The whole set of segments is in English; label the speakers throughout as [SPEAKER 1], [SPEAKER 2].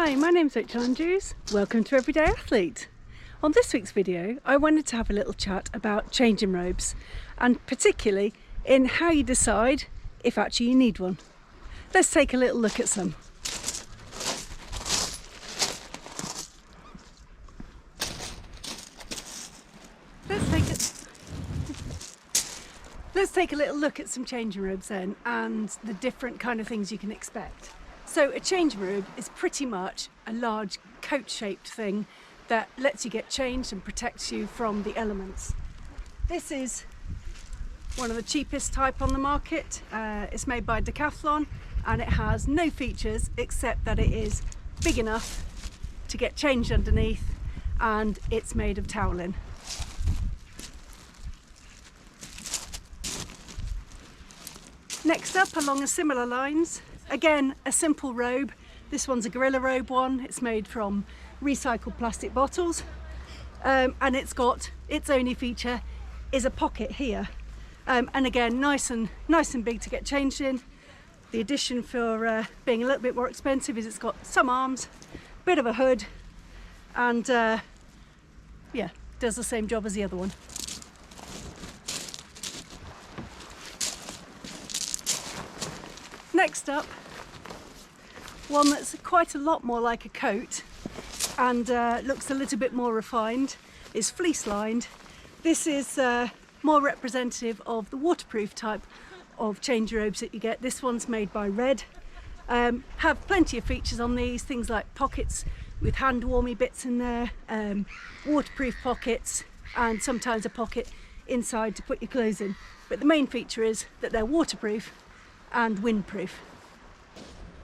[SPEAKER 1] Hi, my name's Rach I. Welcome to Everyday Athlete. On this week's video, I wanted to have a little chat about changing robes, and particularly in how you decide if actually you need one. Let's take a little look at some. Let's take a little look at some changing robes then, and the different kind of things you can expect. So a changing robe is pretty much a large coat-shaped thing that lets you get changed and protects you from the elements. This is one of the cheapest type on the market. It's made by Decathlon and it has no features except that it is big enough to get changed underneath, and it's made of toweling. Next up, along a similar lines, again a simple robe. This one's a gorilla robe one. It's made from recycled plastic bottles, and it's got its only feature is a pocket here, and again nice and big to get changed in. The addition for being a little bit more expensive is it's got some arms, bit of a hood, and yeah, does the same job as the other one. Next up, one that's quite a lot more like a coat and looks a little bit more refined, is fleece lined. This is more representative of the waterproof type of change robes that you get. This one's made by Red. Have plenty of features on these, things like pockets with hand warmy bits in there, waterproof pockets, and sometimes a pocket inside to put your clothes in. But the main feature is that they're waterproof and windproof.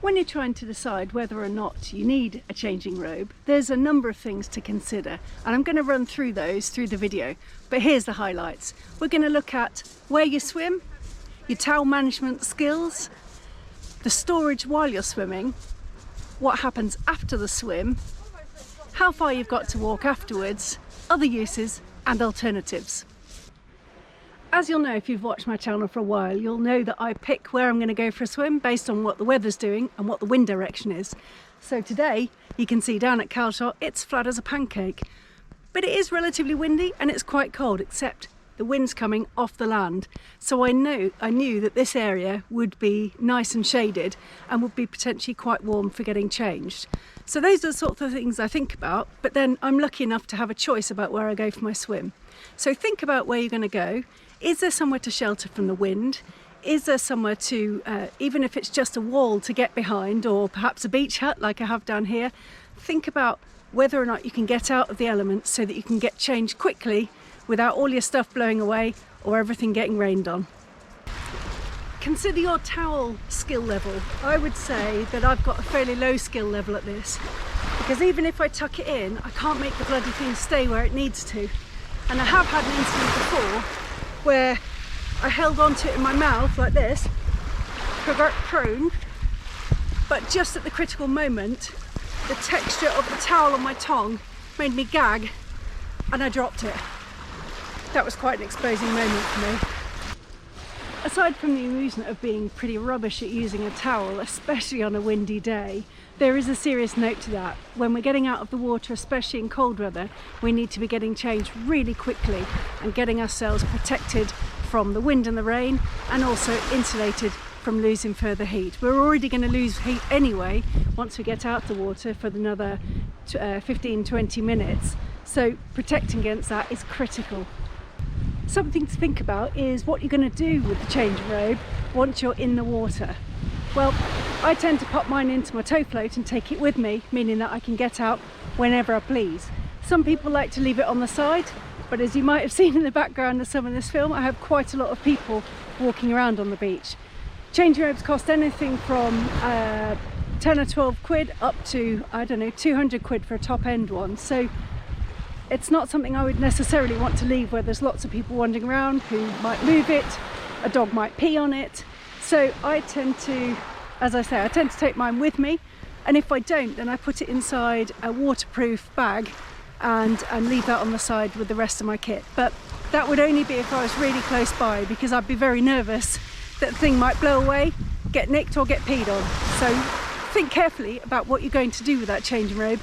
[SPEAKER 1] When you're trying to decide whether or not you need a changing robe, there's a number of things to consider, and I'm going to run through those through the video, but here's the highlights. We're going to look at where you swim, your towel management skills, the storage while you're swimming, what happens after the swim, how far you've got to walk afterwards, other uses and alternatives. As you'll know if you've watched my channel for a while, you'll know that I pick where I'm going to go for a swim based on what the weather's doing and what the wind direction is. So today, you can see down at Calshot, it's flat as a pancake. But it is relatively windy and it's quite cold, except the wind's coming off the land. So I knew that this area would be nice and shaded and would be potentially quite warm for getting changed. So those are the sorts of things I think about, but then I'm lucky enough to have a choice about where I go for my swim. So think about where you're going to go. Is there somewhere to shelter from the wind? Is there somewhere to, even if it's just a wall to get behind, or perhaps a beach hut like I have down here, think about whether or not you can get out of the elements so that you can get changed quickly without all your stuff blowing away or everything getting rained on. Consider your towel skill level. I would say that I've got a fairly low skill level at this, because even if I tuck it in, I can't make the bloody thing stay where it needs to. And I have had an incident before where I held onto it in my mouth like this, prone, but just at the critical moment, the texture of the towel on my tongue made me gag and I dropped it. That was quite an exposing moment for me. Aside from the amusement of being pretty rubbish at using a towel, especially on a windy day, there is a serious note to that. When we're getting out of the water, especially in cold weather, we need to be getting changed really quickly and getting ourselves protected from the wind and the rain, and also insulated from losing further heat. We're already going to lose heat anyway once we get out the water for another 15-20 minutes, so protecting against that is critical. Something to think about is what you're going to do with the changing robe once you're in the water. Well, I tend to pop mine into my tow float and take it with me, meaning that I can get out whenever I please. Some people like to leave it on the side, but as you might have seen in the background of some of this film, I have quite a lot of people walking around on the beach. Changing robes cost anything from 10 or 12 quid up to, I don't know, 200 quid for a top end one. So it's not something I would necessarily want to leave where there's lots of people wandering around who might move it, a dog might pee on it. So I tend to, as I say, I tend to take mine with me, and if I don't, then I put it inside a waterproof bag and leave that on the side with the rest of my kit. But that would only be if I was really close by, because I'd be very nervous that the thing might blow away, get nicked or get peed on. So think carefully about what you're going to do with that changing robe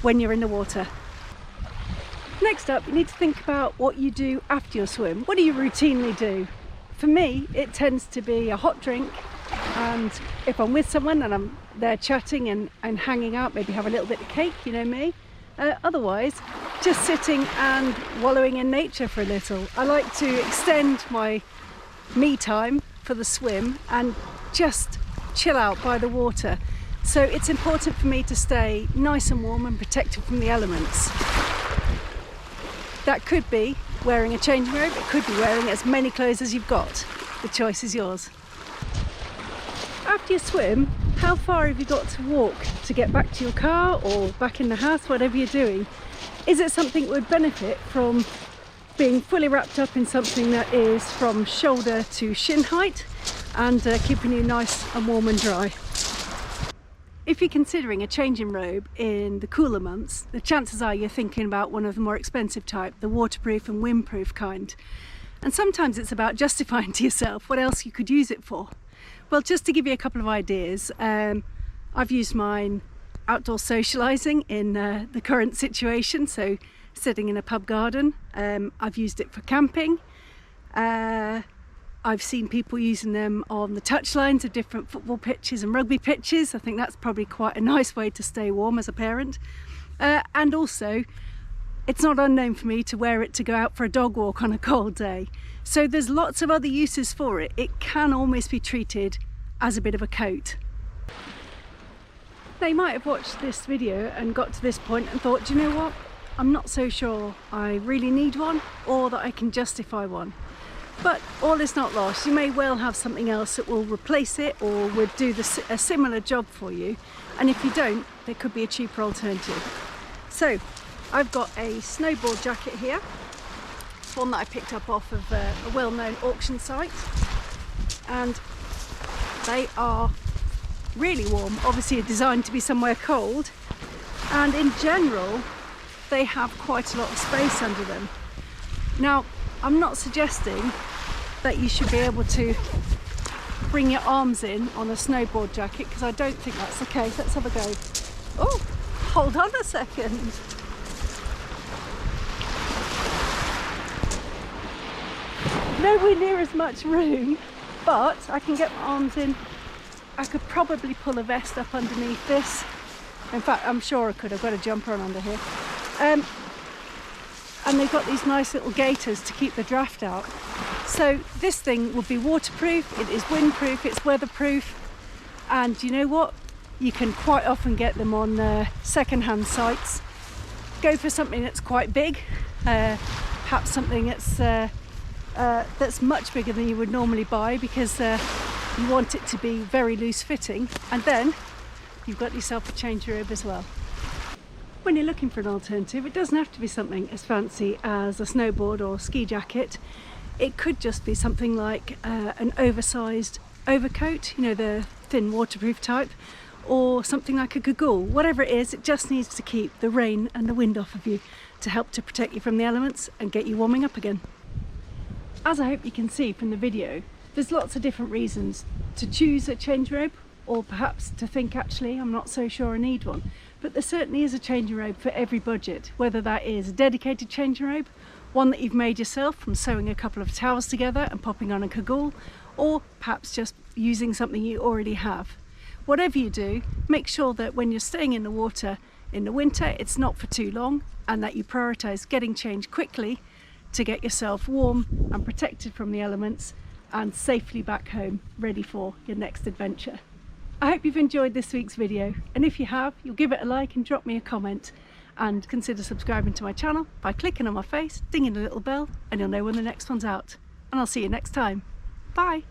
[SPEAKER 1] when you're in the water. Next up, you need to think about what you do after your swim. What do you routinely do? For me, it tends to be a hot drink, and if I'm with someone and I'm there chatting and hanging out, maybe have a little bit of cake, you know me. Otherwise, just sitting and wallowing in nature for a little. I like to extend my me time for the swim and just chill out by the water. So it's important for me to stay nice and warm and protected from the elements. That could be wearing a changing robe, it could be wearing as many clothes as you've got. The choice is yours. After your swim, how far have you got to walk to get back to your car or back in the house, whatever you're doing? Is it something that would benefit from being fully wrapped up in something that is from shoulder to shin height and keeping you nice and warm and dry? If you're considering a changing robe in the cooler months, the chances are you're thinking about one of the more expensive type, the waterproof and windproof kind. And sometimes it's about justifying to yourself what else you could use it for. Well, just to give you a couple of ideas, I've used mine outdoor socialising in the current situation, so sitting in a pub garden. I've used it for camping. I've seen people using them on the touchlines of different football pitches and rugby pitches. I think that's probably quite a nice way to stay warm as a parent. And also, it's not unknown for me to wear it to go out for a dog walk on a cold day. So there's lots of other uses for it. It can almost be treated as a bit of a coat. Now, you might have watched this video and got to this point and thought, do you know what? I'm not so sure I really need one or that I can justify one. But all is not lost. You may well have something else that will replace it or would do a similar job for you. And if you don't, there could be a cheaper alternative. So I've got a snowboard jacket here. It's one that I picked up off of a well-known auction site. And they are really warm. Obviously designed to be somewhere cold. And in general, they have quite a lot of space under them. Now, I'm not suggesting that you should be able to bring your arms in on a snowboard jacket, because I don't think that's the case. Let's have a go. Oh, hold on a second. Nowhere near as much room, but I can get my arms in. I could probably pull a vest up underneath this. In fact, I'm sure I could. I've got a jumper on under here. And they've got these nice little gaiters to keep the draft out. So this thing will be waterproof, it is windproof, it's weatherproof, and you know what? You can quite often get them on second-hand sites. Go for something that's quite big, perhaps something that's much bigger than you would normally buy, because you want it to be very loose-fitting, and then you've got yourself a change robe as well. When you're looking for an alternative, it doesn't have to be something as fancy as a snowboard or ski jacket. It could just be something like an oversized overcoat, you know, the thin waterproof type, or something like a cagoule. Whatever it is, it just needs to keep the rain and the wind off of you to help to protect you from the elements and get you warming up again. As I hope you can see from the video, there's lots of different reasons to choose a change robe, or perhaps to think, actually, I'm not so sure I need one. But there certainly is a changing robe for every budget, whether that is a dedicated changing robe, one that you've made yourself from sewing a couple of towels together and popping on a cagoule, or perhaps just using something you already have. Whatever you do, make sure that when you're staying in the water in the winter, it's not for too long, and that you prioritise getting changed quickly to get yourself warm and protected from the elements and safely back home, ready for your next adventure. I hope you've enjoyed this week's video, and if you have, you'll give it a like and drop me a comment, and consider subscribing to my channel by clicking on my face, dinging the little bell, and you'll know when the next one's out. And I'll see you next time. Bye!